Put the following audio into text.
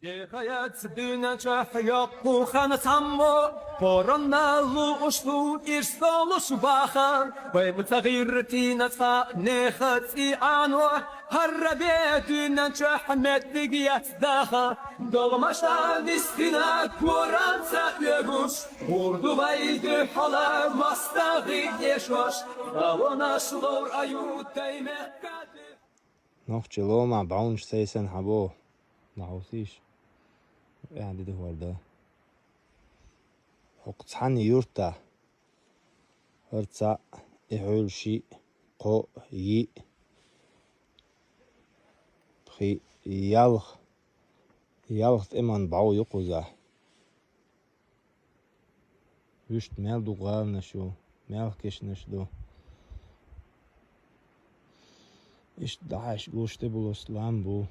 Hayat dünya çahyak khan sammo Korona luşlu irstoluş bahan Ve mutagirti natfa nehati anu Harrabe dünya çahmetlik yatdaha Dolmaştan istina kuransa yeguş Urdu baydı hala mastağı yeşoş Avona şlor ayut teymekati Noch Geloma, Baunsch, Seysen, Habo. Nausisch. يعني ده هو ده وقتحني يورتا هرتسا إحول شي قو يي بخي يالخ إمان باو يقوزا وشت مال دو غال نشو مال كش نشدو إش دعاش قوشت بلو سلام بو